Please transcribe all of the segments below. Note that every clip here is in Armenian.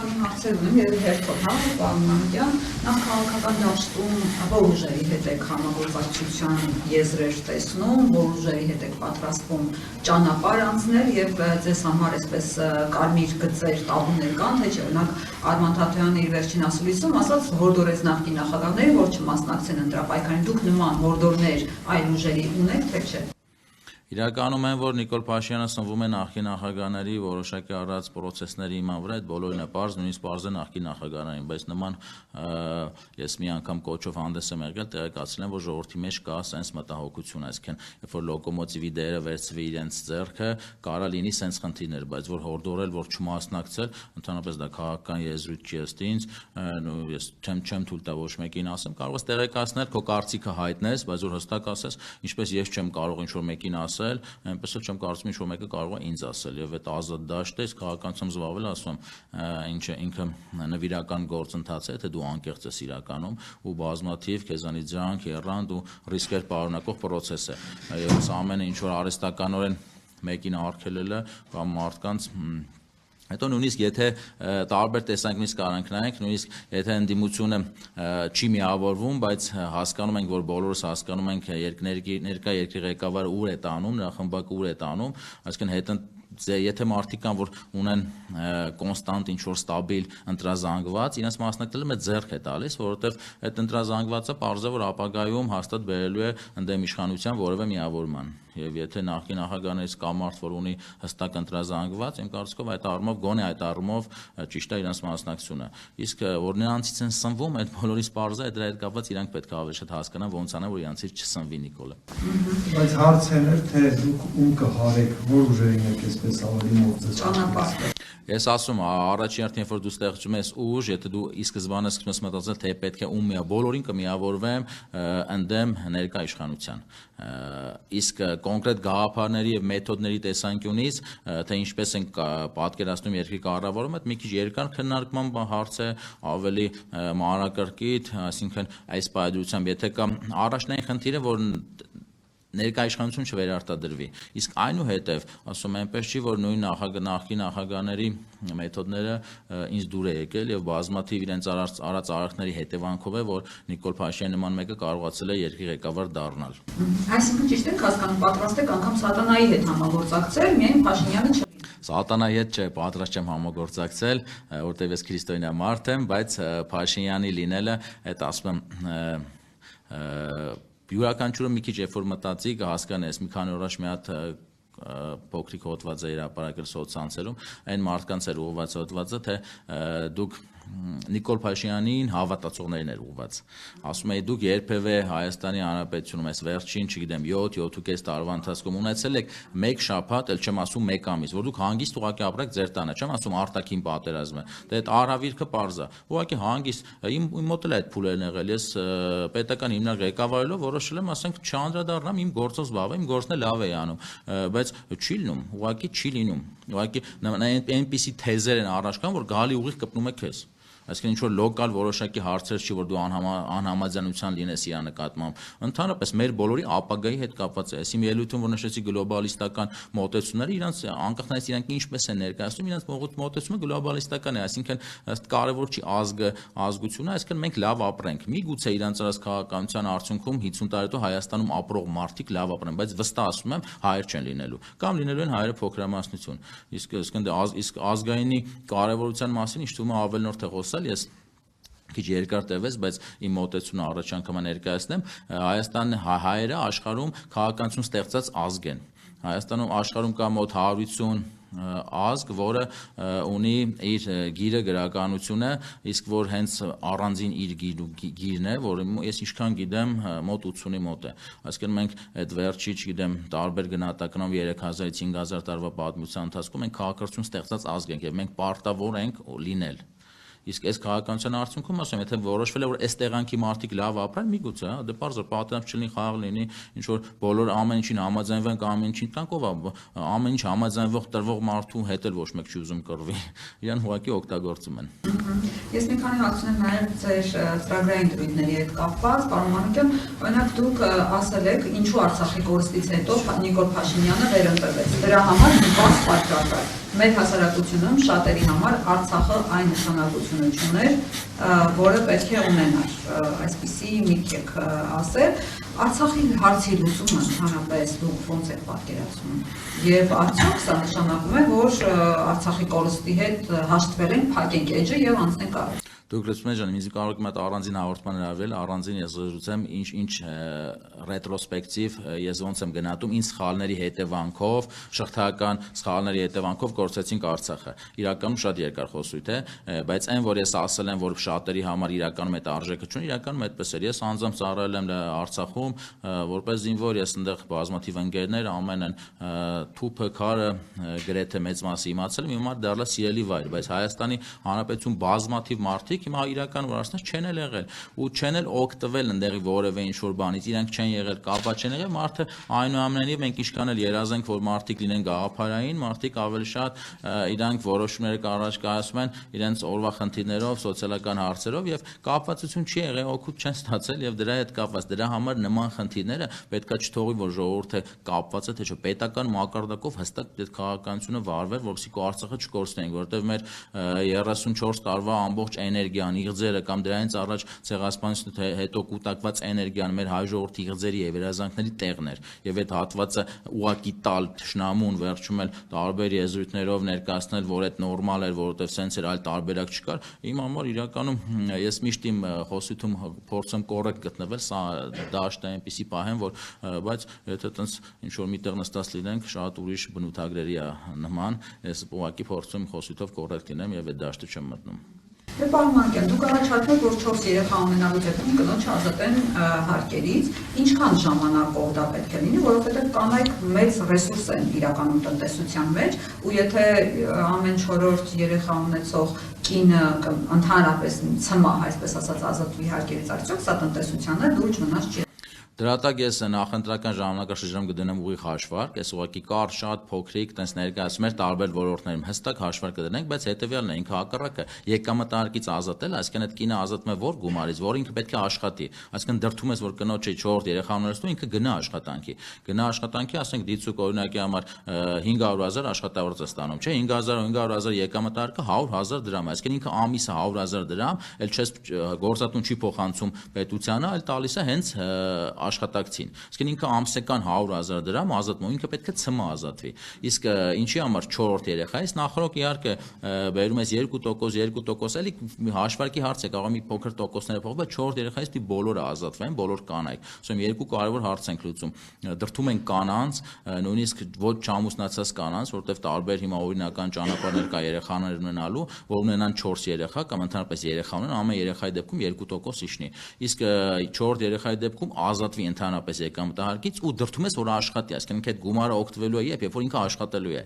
քանի հարցեր ունեմ, եւ հերթով, հա, պարոն Մանուկյան, նախ քաղաքական դաշտում որ ուժերի հետ եք համագործակցության եզրեր տեսնում, որ ուժերի հետ եք պատրաստվում ճանապարհ անցնել եւ ձեզ համար այսպես կարմիր գծեր տաղուներ կան, թե չէ, օրինակ Արման Թաթոյանը իր վերջին ասուլիսում ասաց հորդորեց նախկին նախագահներին, որ չմասնակցեն ընտրապայքարին, դուք նման հորդորներ այլ ուժերի ունեք, թե չէ։ Իրականում են, որ Նիկոլ Փաշինյանը սնվում է նախկին նախագահների որոշակի առած պրոցեսների հիման վրա, այդ բոլորին է պարզ, նույնիսկ պարզ է նախկին նախագահներին, բայց նման ես մի անգամ կոչով հանդես եմ եկել, տեղեկացրել եմ, որ ժողովրդի մեջ կա սենց մտահոգություն, այսինքն, երբ որ լոկոմոտիվի դերը վերցվի իրենց ձեռքը, կարա լինի սենց խնդիրներ, բայց որ հորդորել, որ չմասնակցել, ընդհանրապես դա քաղաքական եզրույթ չի ըստ ինձ, ես չեմ թույլ տա ոչ մեկին ասեմ, կարող ես տեղեկացնել, քո կարծիքը հայտնես, բայց որ հստակ ասես, ինչպես ես չեմ կարող ինչ-որ մեկին ասել, այնպես էլ չեմ կարծում ինչ-որ մեկը կարող է ինձ ասել, եւ այդ ազատ դաշտը ես քաղաքականությամբ զբաղվել, ասում ինչը ինքը նվիրական գործընթաց է, թե դու անկեղծ ես իրականում ու բազմաթիվ քեզանից ջանք, եռանդ ու ռիսկեր պարունակող process է, եւ այս ամենը ինչ որ արհեստականորեն մեկին արգելելը կամ մարդկանց Հետո նույնիսկ եթե տարբեր տեսանկյունից կարանք նայենք, նույնիսկ եթե ընդդիմությունը չի միավորվում, բայց հասկանում ենք, որ բոլորս հասկանում ենք ներկա երկրի ղեկավարը ուր է տանում, նրա խմբակը ուր է տանում, այսինքն եթե մարդիկ կան, որ ունեն կոնստանտ ինչ-որ ստաբիլ ընտրազանգված, իրենց մասնակցելը ձեռք է տալիս, որովհետև այդ ընտրազանգվածը պարզ է, որ ապագայում հաստատ բերելու է ընդդեմ իշխանության որևէ միավորման։ Եվ եթե նախկին նախագահներից կա մարդ, որ ունի հստակ ընտրազանգված, իմ կարծիքով այդ առումով գոնե այդ առումով ճիշտ է իրենց մասնակցությունը։ Իսկ որ նրանցից են սնվում, այդ բոլորից պարզ է, դրա հետ կապված իրանք պետք է ավելի շատ հասկանան, ոնց անեն, որ իրանցից չսնվի Նիկոլը։ Բայց հարցն էր, թե դուք ում կհարեք, որ ուժերին եք այսպես ավելի մոտ ճանապարհ։ Ես ասում եմ, առաջին հերթին, երբ որ դու ստեղծում ես ուժ, եթե դու ի սկզբանե սկսում ես մտածել, թե պետք է ում բոլորին կմիավորվեմ ընդդեմ ներկա իշխանության։ Իսկ կոնկրետ գաղափարների եւ մեթոդների տեսանկյունից, թե ինչպես են պատկերացնում երկրի կառավարումը, այդ մի քիչ երկար քննարկման հարց է, ավելի մանրակրկիտ, այսինքն այս պայմանությամբ, եթե կա առաջնային խնդիրը, որ ներկա իշխանություն չվերարտադրվի, իսկ այնուհետև ասում եմ այնպես չի, որ նույն նախկին նախագահների մեթոդները ինձ դուր է եկել եւ բազմաթիվ իրենց արած արարքների հետևանքով է, որ Նիկոլ Փաշինյանը նման մեկը կարողացել է երկրի ղեկավար դառնալ։ Այսինքն ճիշտ եք հասկանում, պատրաստ եք անգամ սատանայի հետ համագործակցել, միայն Փաշինյանը չէ։ Սատանայի հետ չէ, պատրաստ չեմ համագործակցել, որտեղ ես քրիստոնյա մարդ եմ, բայց Փաշինյանի լինելը, այդ ասում եմ յուրաքանչյուրը մի քիչ երբ որ մտածի կհասկանես մի քանի օր առաջ մի հատ փոքրիկ հոդված է հրապարակել սոցցանցերում այն մարդկանց էր ուղղված հոդվածը թե դուք Նիկոլ Փաշինյանին հավատացողներին էր ուղղված ասում էի դուք երբևէ Հայաստանի Հանրապետությունում այս վերջին չգիտեմ 7-7.5 տարվա ընթացքում ունեցել եք մեկ շաբաթ էլ չեմ ասում մեկ ամիս որ դուք հանգիստ ուղղակի ապրեք ձեր տանը չեմ ասում արտաքին պատերազմ է դե այդ արհավիրքը պարզ է ուղղակի հանգիստ իմ մոտ էլ այդ փուլերն եղել ես պետական հիմնարկ ղեկավարելով որոշել եմ ասենք չանդրադառնամ իմ գործով զբաղվեմ իմ գործն է լավ է անում բայց չի լինում ուղղակի չի լինում ուղղակի այնպիսի թեզեր են առաջ կան որ գալի ուղիղ կպնում է քեզ Այսինքն ինչ որ լոկալ որոշակի հարցեր չի որ դու անհամաձայնության լինես իր նկատմամբ ընդհանրապես մեր բոլորի ապագայի հետ կապված է այսինքն ելույթում որ նշեցի գլոբալիստական մոտեցումները իրանց անկախ նրանից իրանք ինչպես են ներկայացնում իրանց մոտեցումը գլոբալիստական է այսինքն կարևոր չի ազգը ազգությունը այսինքն մենք լավ ապրենք միգուցե իրանց արած քաղաքականության արդյունքում 50 տարի հետո Հայաստանում ապրող մարդիկ լավ ապրեն բայց վստահ ասում եմ հայեր չեն լինելու կամ լինելու են հայերը փոքրամասնություն իսկ ազգայինի կարևորության մասին ինչ թվում է ավելնորդ է խոսել ես քիչ երկար տևեց, բայց իմ մոտեցումը առաջ անգամ ներկայացնեմ Հայաստանի հայերը աշխարհում քաղաքականություն ստեղծած ազգ են Հայաստանում աշխարհում կա մոտ 150 ազգ, որը ունի իր գիրը գրականությունը, իսկ որ հենց առանձին իր գիրն է, որ ես ինչքան գիտեմ մոտ 80-ի մոտ է։ Այսինքն մենք այդ վերջի, չգիտեմ, տարբեր գնահատականով 3000-ից 5000 տարվա պատմության ընթացքում մենք քաղաքականություն ստեղծած ազգ ենք եւ մենք պարտավոր ենք լինել։ Իսկ այս քաղաքականության արդյունքում ասեմ, եթե որոշվել է որ այս տեղանքի մարդիկ լավ ապրեն, միգուցե, հա, դե բարձր պատերազմ չլինի, խաղ լինի, ինչ որ բոլոր ամեն ինչին համաձայնվեն կամ ամեն ինչին տանք ով է, ամեն ինչ համաձայնվող տրվող մարդու հետ էլ ոչ մեկ չի ուզում կռվի, իրան ուղղակի օգտագործում են։ Ես մի քանի հարց ունեմ նաև ձեր ծրագրային դրույթների հետ կապված, պարոն Մանուկյան, օրինակ դուք ասել եք, ինչու Արցախի կորստից հետո Նիկոլ Փաշինյանը վերընտրվեց։ Դրա համար մի բաց պատճառ կար։ մեր հասարակությունում շատերի համար Արցախը այն նշանակությունը չուներ, որը պետք է ունենար, այսպիսի միտք եք ասել, Արցախի հարցի լուծումը ընդհանրապես դուք ոնց եք պատկերացնում, եւ արդյոք սա նշանակում է, որ Արցախի կորստի հետ հաշտվել ենք, փակենք էջը եւ անցնենք առաջ։ Դուք լսում եք ջան, ինձ կարող եք մատ առանձին հաղորդման հրավիրել, առանձին ես զրուցեմ ինչ ռետրոսպեկտիվ ես ոնց եմ գնահատում ինչ սխալների հետևանքով, շղթայական սխալների հետևանքով կորցրեցինք Արցախը։ Իրականում շատ երկար խոսույթ է, բայց այն որ ես ասել եմ, որ շատերի համար իրականում այդ արժեքը չունի, իրականում այդպես էր։ Ես անձամբ ծառայել եմ Արցախում, որպես զինվոր, ես այնտեղ բազմաթիվ ընկերներ ամեն են թուփը, քարը գրեթե մեծ մասը իմացել եմ, հիմա դառնա սիրելի վայր, բայց Հայաստանի Հանրապետություն բազմաթիվ մարդիկ հիմա իրական որ ասած չեն էլ եղել ու չեն էլ օգտվել ընդեղի որևէ ինչ որ բանից իրանք չեն եղել կապա չեն եղել մարդը այնուամենայնիվ մենք ինչքան էլ երազենք որ մարդիկ լինեն գաղափարային մարդիկ ավելի շատ իրանք որոշումները կառաջ կայացում են իրենց օրվա խնդիրներով սոցիալական հարցերով եւ կապվածություն չի եղել օգուտ չեն ստացել եւ դրա հետ կապված դրա համար նման խնդիրները պետքա չթողի որ ժողովուրդը կապված է թե չէ պետական մակարդակով հստակ այդ քաղաքականությունը վարվեր որովհետեւ Արցախը չկորցնենք որովհետեւ մեր 34 տարվա ամբողջ էներգիան, իղձերը կամ դրանից առաջ ցեղասպանությունից հետո կուտակված էներգիան մեր հայ ժողովրդի իղձերի եւ երազանքների տեղն էր եւ այդ հատվածը ուղակի տալ ճշնամուն վերջում էլ տարբեր եզրույթներով ներկայացնել որ այդ նորմալ էր որովհետեւ սենց էր այլ տարբերակ չկար իմ համար իրականում ես միշտ իմ խոսիթում փորձեմ կոռեկտ գտնվել սա դաշտ է այնպեսի պահեմ որ բայց եթե տենց ինչ որ միտեղ նստած լինենք շատ ուրիշ բնութագրերի է նման ես ուղակի փորձում խոսիթով կոռեկտ լինեմ եւ այդ դաշտը չեմ մտնում Դե պարոն Մարկյան, դուք առաջարկում եք, որ 4 երեխա ունենալու դեպքում կնոջը ազատեն հարկերից, ինչքան ժամանակով դա պետք է լինի, որովհետև կանայք մեծ ռեսուրս են իրականում տնտեսության մեջ, ու եթե ամեն 4-րդ երեխա ունեցող կինը ընդհանրապես ցմահ, այսպես ասած, ազատվի հարկերից, արդյոք սա տնտեսությանը լուրջ վնաս չի Դրատակ ես նախընտրական ժամանակաշրջանում կդնեմ ուղիղ հաշվարկ, ես ուղղակի կար շատ փոքրիկ տես ներկայացում էր տարբեր ոլորտներում հստակ հաշվարկ կդնենք, բայց հետեւյալն է ինքը հակառակը եկամտահարկից ազատել, այսինքն այդ կինը ազատում է որ գումարից, որ ինքը պետք է աշխատի, այսինքն դրթում ես որ կնոջը 4 երեխա ունեցնում ինքը գնա աշխատանքի, ասենք դիցուկ օրինակի համար 500,000 աշխատավարձ է ստանում, չէ 500,000 եկամտահարկը 100,000 դրամ է, այսինքն ինքը ամիսը 100,000 դրամ, էլ չես գործատուն չի փոխանցում պետությանը, այլ տալիս է հենց աշխատակցին։ Իսկ ինքը ամսական 100,000 դրամ ազատվում, ինքը պետք է ցմը ազատվի։ Իսկ ինչի համար 4-րդ երեխայից նախորդ իհարկե բերում ես 2%, էլի հաշվարկի հարց է, կարող է մի փոքր տոկոսները փոխվել, բայց 4 երեխայից դի բոլորը ազատվեն, բոլոր կանայք։ Ասում երկու կարևոր հարց ենք լուծում։ Դրթում են կանանց, նույնիսկ ոչ չամուսնացած կանանց, որտեղ տարբեր հիմա օրինական ճանապարհներ կա երեխաներ ունենալու, որ ունենան 4 երեխա կամ ընդհանրապես երեխա ունեն, ամեն երեխայի դեպքում 2% իշնի։ Իսկ 4 երեխայի դեպքում ազատվի ընդհանրապես եկամտահարկից ու դրթում ես որ աշխատի, այսինքն ինքը այդ գումարը օգտվելու է երբ որ ինքը աշխատելու է։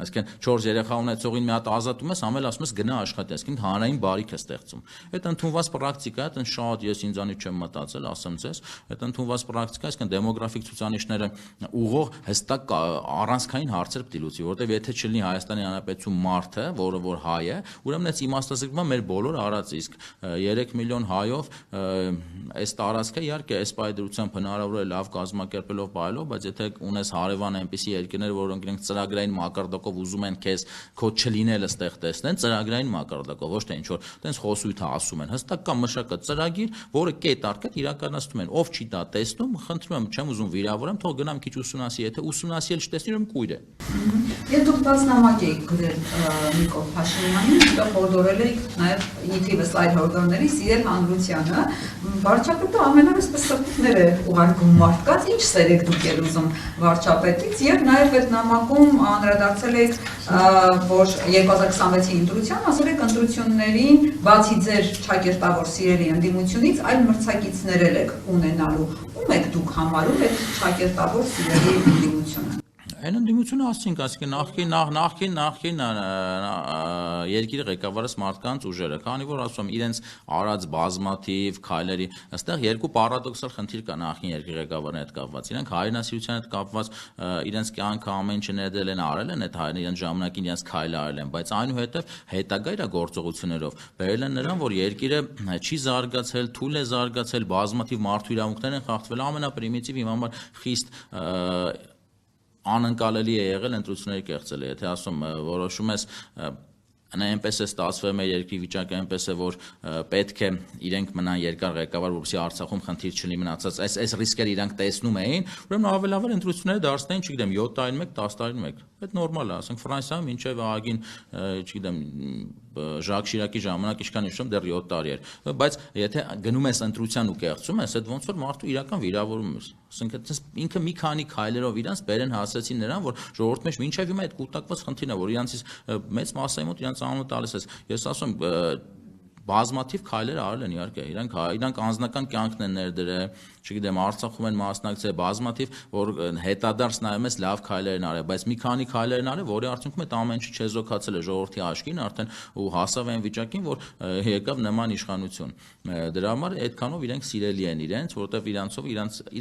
Այսինքն 4 երեխա ունեցողին մի հատ ազատում ես, ամեն ասում ես գնա աշխատի, այսինքն հանրային բարիք է ստեղծում։ Այդ ընդունված պրակտիկա է, այդն շատ ես ինձանից չեմ մտածել, ասեմ ձեզ, այդ ընդունված պրակտիկա, այսինքն դեմոգրաֆիկ ցուցանիշները ուղղող հստակ առանցքային հարցեր պետք է լուծի, որտեղ եթե չլինի Հայաստանի Հանրապետություն մարդը, որը որ հայ է, ուրեմն այս իմաստազրկումը մեր բոլոր արած իսկ 3 միլիոն հայով այս տարածքը իհարկե այս պայդրությամբ հնարավոր է լավ կազմակերպելով բայելով, բայց եթե ունես հարևան այնպիսի երկրներ, որոնք իրենք ծրագրային մակարդակով ուզում են քեզ քո չլինելը ստեղ տեսնեն, ծրագրային մակարդակով, ոչ թե ինչ որ տենց խոսույթը ասում են, հստակ կա մշակած ծրագիր, որը կետարկետ իրականացնում են, ով չի դա տեսնում, խնդրում եմ, չեմ ուզում վիրավորեմ, թող գնամ քիչ ուսումնասիրի, եթե ուսումնասիրել չտեսնի, ուրեմն կույր է։ Եվ դուք բացնամակ եք գրել Նիկոլ Փաշինյանին, որտեղ հորդորել եք նաև ինքիվս այլ հորդորների սիրել հանրությանը, վարչապետը ամենավեսպես սրտիկներ է ուղարկում մարդկանց, ինչ սեր եք դուք ել ուզում վարչապետից եւ նաեւ այդ նամակում անդրադարձել եք, որ 2026-ի ընտրության ասել եք ընտրություններին բացի ձեր ճակերտավոր սիրելի ընդդիմությունից այլ մրցակիցներ եք ունենալու, ում եք դուք համարում այդ ճակերտավոր սիրելի ընդդիմությունը Այն ընդդիմությունը ասենք, այսինքն նախքին երկիրի ղեկավարած մարդկանց ուժերը, քանի որ ասում եմ իրենց արած բազմաթիվ քայլերի, այստեղ երկու պարադոքսալ խնդիր կա նախքին երկրի ղեկավարների հետ կապված։ Իրենք հայրենասիրության հետ կապված իրենց կյանքը ամեն ինչ ներդել են, արել են այդ հայրենի իրենց ժամանակին իրենց քայլը արել են, բայց այնուհետև հետագա իր գործողություններով բերել են նրան, որ երկիրը չի զարգացել, թույլ է զարգացել, բազմաթիվ մարդու իրավունքներ են խախտվել, ամենապրիմիտիվ իմ համար խիստ անընկալելի է եղել ընտրությունների կեղծելը, եթե ասում որոշում ես այնպես է ստացվել մեր երկրի վիճակը, այնպես է, որ պետք է իրենք մնան երկար ղեկավար, որպեսզի Արցախում խնդիր չլինի մնացած, այս ռիսկերը իրանք տեսնում էին, ուրեմն ավելի ընտրությունները դարձնեն, չգիտեմ, 7 տարին 1, 10 տարին 1։ Այդ նորմալ է, ասենք Ֆրանսիայում մինչև ահագին, չգիտեմ, Ժակ Շիրակի ժամանակ ինչքան հիշում դեռ 7 տարի էր, բայց եթե գնում ես ընտրության ու կեղծում ես, այդ ոնց որ մարդու իրական վիրավորում ես, ասենք ինքը մի քանի քայլերով իրանց բերեն հասեցին նրան, որ ժողովուրդի մեջ մինչև հիմա այդ կուտակված խնդիրն է, որ իրանցից մեծ մասայի մոտ իրանց անունը տալիս ես, ես ասում բազմաթիվ քայլեր արել են իհարկե, իրանք անձնական կյանքն են ներդրել, չգիտեմ, Արցախում են մասնակցել բազմաթիվ, որ հետադարձ նայում ես լավ քայլեր են արել, բայց մի քանի քայլեր են արել, որի արդյունքում այդ ամեն ինչը չեզոքացել է ժողովրդի աչքին արդեն ու հասավ այն վիճակին, որ եկավ նման իշխանություն։ Դրա համար այդքանով իրենք սիրելի են իրենց, որովհետև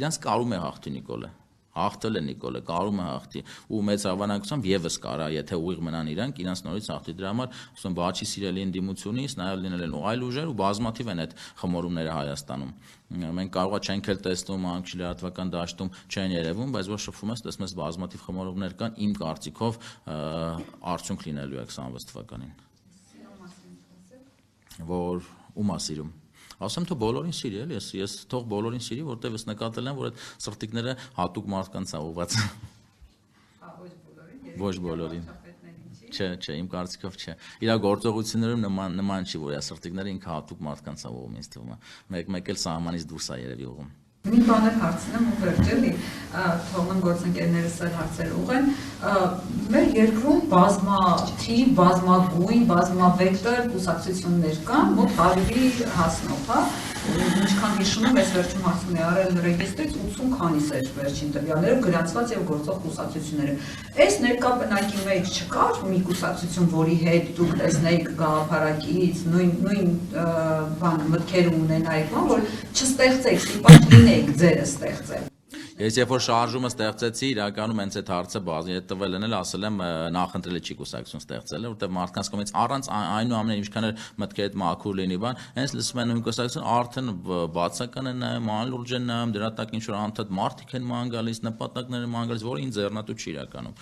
իրանց կարում է հաղթի Նիկոլը։ Հաղթել է Նիկոլը, կարում է հաղթի ու մեծ հավանականությամբ եւս կարա, եթե ուղիղ մնան իրանք նորից հաղթի։ Դրա համար ասում բաչի սիրելի ընդդիմությունից նաև լինել են այլ ուժեր ու բազմաթիվ են այդ խմորումները Հայաստանում։ Մենք կարողա չենք էլ տեսնում, անկչլրատվական դաշտում չեն երևում, բայց որ շփվում ես, տեսնում ես բազմաթիվ խմորումներ կան, իմ կարծիքով արդյունք լինելու է 26 թվականին։ Որ ում ասիրում ասեմ թե բոլորին սիրի էլի, ես թող բոլորին սիրի, որտեղ ես նկատել եմ, որ այդ սրտիկները հատուկ մարդկանց է ուղղված։ Ոչ բոլորին։ Չէ, իմ կարծիքով չէ։ Իր գործողություններում նման չի, որ սրտիկները ինքը հատուկ մարդկանց է ուղղում, ինձ թվում է։ Մեկ էլ սահմանից դուրս է երևի ուղղում։ Մի բան էլ հարցնեմ ու վերջելի, թողնեմ գործընկերներս էլ հարցեր ուղղեն, մեր երկրում բազմաթիվ, բազմագույն, բազմավեկտոր կուսակցություններ կան, մոտ 100-ի հասնող, հա, ինչքան հիշում եմ, այս վերջում հարցում է արել ռեգիստրից 80 քանիս էր վերջին տվյալներով գրանցված եւ գործող կուսակցությունները։ Այս ներկա բնակի մեջ չկար մի կուսակցություն, որի հետ դուք տեսնեիք գաղափարակից, նույն բան մտքեր ունենայիք, որ չստեղծեք, սիպատ լինեիք ձերը ստեղծել։ Ես երբ որ շարժումը ստեղծեցի, իրականում հենց այդ հարցը տվել են էլ ասել եմ նախընտրելի չի կուսակցություն ստեղծել, որտեղ մարդկանց կողմից առանց այնուամենայնիվ ինչքան էլ մտքերը մաքուր լինի բան, հենց լսում են նույն կուսակցություն արդեն բացական են նայում, անլուրջ են նայում, դրա տակ ինչ որ անդադ մարդիկ են ման գալիս, նպատակներ են ման գալիս, որը ինձ ձեռնատու չի իրականում։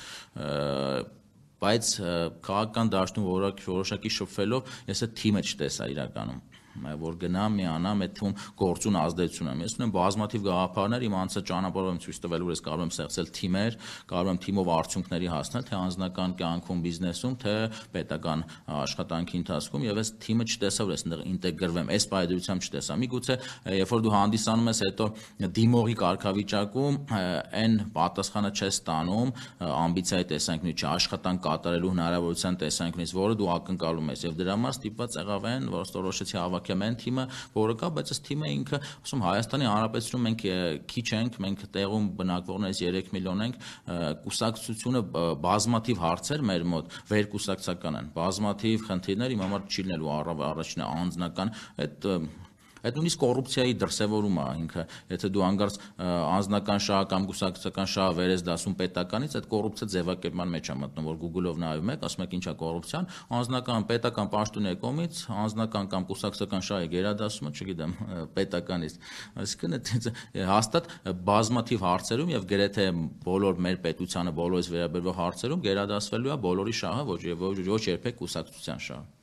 Բայց քաղաքական դաշտում որոշակի շփվելով ես այդ թիմը չտեսա իրականում, որ գնամ միանամ այդ թվում գործուն ազդեցություն եմ։ Ես ունեմ բազմաթիվ գաղափարներ, իմ անցած ճանապարհով եմ ցույց տվել, որ ես կարող եմ ստեղծել թիմեր, կարող եմ թիմով արդյունքների հասնել, թե անձնական կյանքում, բիզնեսում, թե պետական աշխատանքի ընթացքում, եւ այս թիմը չտեսա, որ ես այնտեղ ինտեգրվեմ, այս պայմանությամբ չտեսա։ Միգուցե երբ որ դու հանդիսանում ես, հետո դիմողի կարգավիճակում այն պատասխանը չես ստանում ամբիցիայի տեսանկյունից, աշխատանք կատարելու հնարավորության տեսանկյունից, որը դու ակնկալում ես, եւ դրա համար ստիպված եղավ այն, որ որոշեցի հավաքեմ այն թիմը, որը կա, բայց այս թիմը ինքը, ասում Հայաստանի Հանրապետությունում մենք քիչ ենք, մենք տեղում բնակվողներից 3 միլիոն ենք, կուսակցությունը բազմաթիվ հարցեր մեր մոտ վերկուսակցական են, բազմաթիվ խնդիրներ, իմ համար չի լինելու առաջինը անձնական, այդ նույնիսկ կոռուպցիայի դրսևորում է ինքը, եթե դու անգարց անձնական շահ կամ կուսակցական շահ վերես դասում պետականից, այդ կոռուպցիա ձևակերպման մեջ է մտնում, որ Google-ով նայում եք, ասում եք ինչա կոռուպցիան, անձնական պետական պաշտոնյա կողմից անձնական կամ կուսակցական շահի գերադասումը, չգիտեմ, պետականից, այսինքն հաստատ բազմաթիվ հարցերում եւ գրեթե բոլոր մեր պետությանը բոլորից վերաբերող հարցերում գերադասվելու է բոլորի շահը, ոչ երբեք կուսակցության շահը։